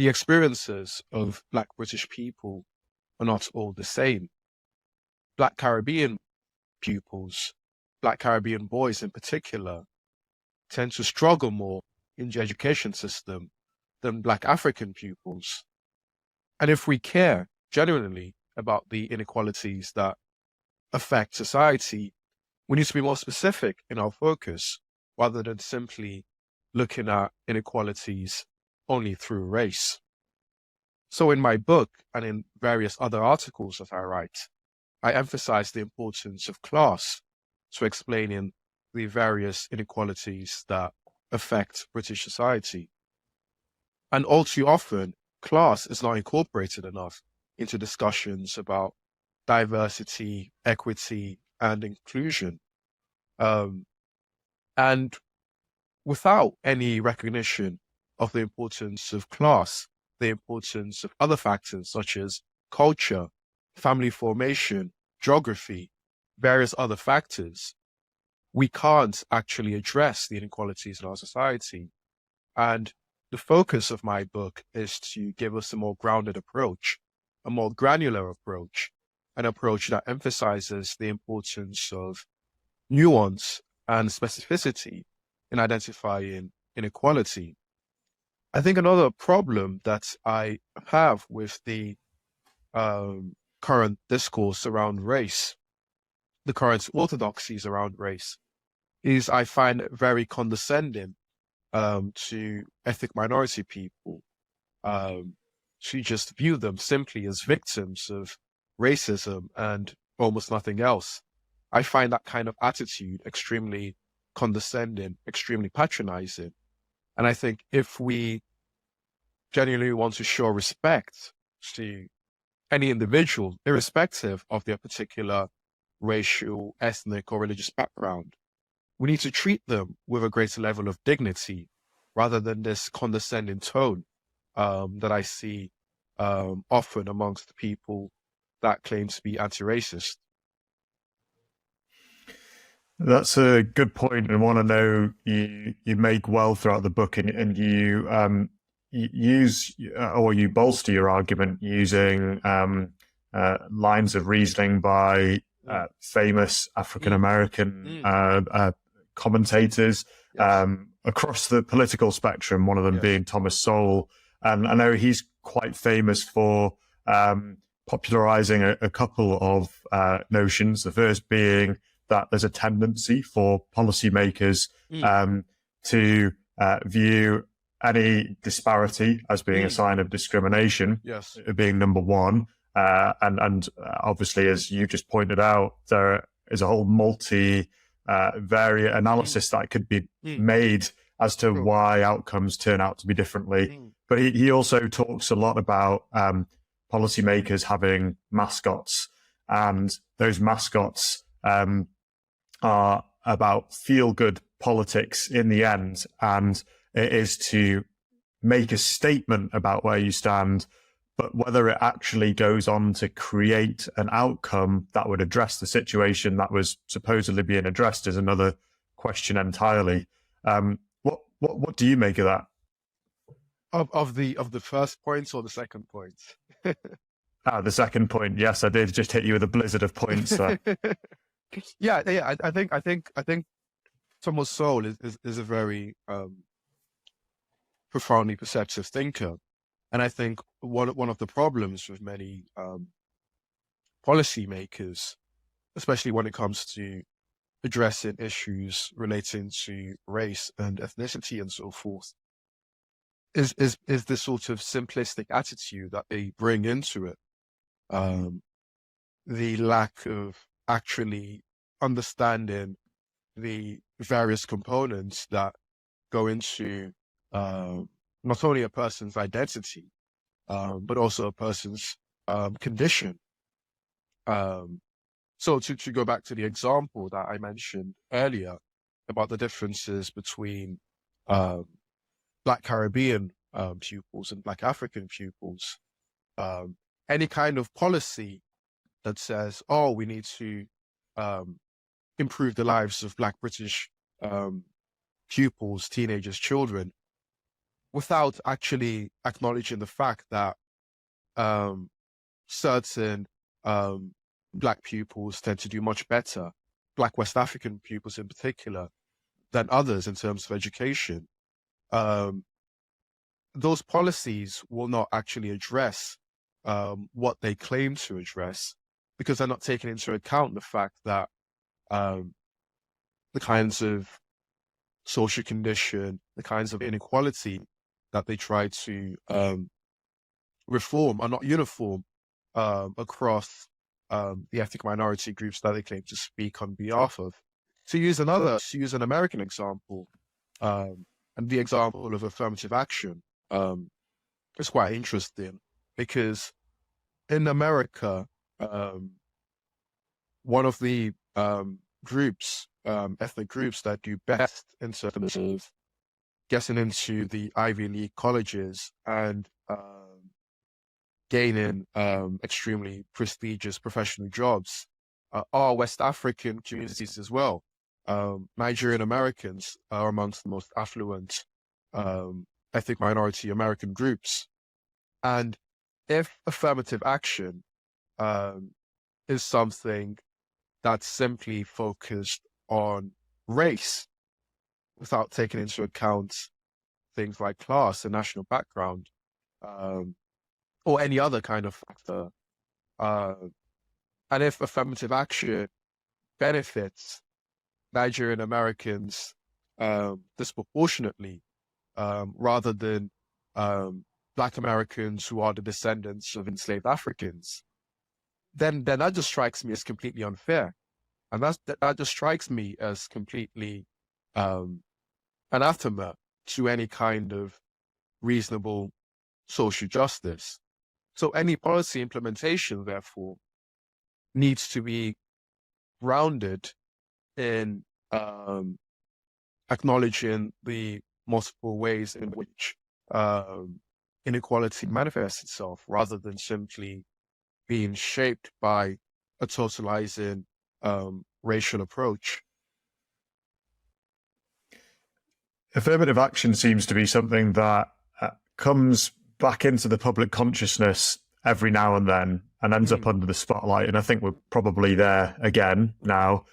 the experiences of Black British people are not all the same. Black Caribbean pupils, Black Caribbean boys in particular, tend to struggle more in the education system than Black African pupils. And if we care genuinely about the inequalities that affect society, we need to be more specific in our focus rather than simply looking at inequalities only through race. So in my book and in various other articles that I write, I emphasize the importance of class to explaining the various inequalities that affect British society. And all too often, class is not incorporated enough into discussions about diversity, equity, and inclusion. And without any recognition of the importance of class, the importance of other factors such as culture, family formation, geography, various other factors, we can't actually address the inequalities in our society. And the focus of my book is to give us a more grounded approach, a more granular approach, an approach that emphasizes the importance of nuance and specificity in identifying inequality. I think another problem that I have with the current discourse around race, the current orthodoxies around race, is I find it very condescending to ethnic minority people, to just view them simply as victims of racism and almost nothing else. I find that kind of attitude extremely condescending, extremely patronizing. And I think if we genuinely want to show respect to any individual, irrespective of their particular racial, ethnic, or religious background, we need to treat them with a greater level of dignity rather than this condescending tone that I see often amongst people that claim to be anti-racist. That's a good point, and one I know you make well throughout the book, and you use or you bolster your argument using lines of reasoning by famous African American commentators across the political spectrum. One of them being Thomas Sowell, and I know he's quite famous for popularizing a couple of notions. The first being that there's a tendency for policymakers to view any disparity as being a sign of discrimination, being number one. And obviously, as you just pointed out, there is a whole multi-variant analysis that could be made as to why outcomes turn out to be differently. But he also talks a lot about policymakers having mascots, and those mascots are about feel-good politics in the end, and it is to make a statement about where you stand, but whether it actually goes on to create an outcome that would address the situation that was supposedly being addressed is another question entirely. What do you make of that? Of the first point or the second point? The second point. Yes, I did just hit you with a blizzard of points there. Yeah. I think Thomas Sowell is a very profoundly perceptive thinker, and I think one of the problems with many policymakers, especially when it comes to addressing issues relating to race and ethnicity and so forth, is this sort of simplistic attitude that they bring into it. The lack of actually understanding the various components that go into not only a person's identity, but also a person's condition. So to go back to the example that I mentioned earlier about the differences between Black Caribbean pupils and Black African pupils, any kind of policy that says, oh, we need to improve the lives of Black British pupils, teenagers, children, without actually acknowledging the fact that um, certain um, Black pupils tend to do much better, Black West African pupils in particular, than others in terms of education. Um, those policies will not actually address what they claim to address because they're not taking into account the fact that um, the kinds of social condition, the kinds of inequality that they try to reform are not uniform across the ethnic minority groups that they claim to speak on behalf of. To use an American example, and the example of affirmative action is quite interesting because in America, one of the ethnic groups that do best in terms of getting into the Ivy League colleges and gaining extremely prestigious professional jobs are West African communities as well. Nigerian Americans are amongst the most affluent ethnic minority American groups. And if affirmative action is something that's simply focused on race without taking into account things like class and national background, or any other kind of factor, and if affirmative action benefits Nigerian Americans disproportionately, rather than Black Americans who are the descendants of enslaved Africans, then that just strikes me as completely unfair, and that just strikes me as completely anathema to any kind of reasonable social justice. So any policy implementation, therefore, needs to be grounded in acknowledging the multiple ways in which inequality manifests itself, rather than simply being shaped by a totalizing racial approach. Affirmative action seems to be something that comes back into the public consciousness every now and then and ends up under the spotlight. And I think we're probably there again now.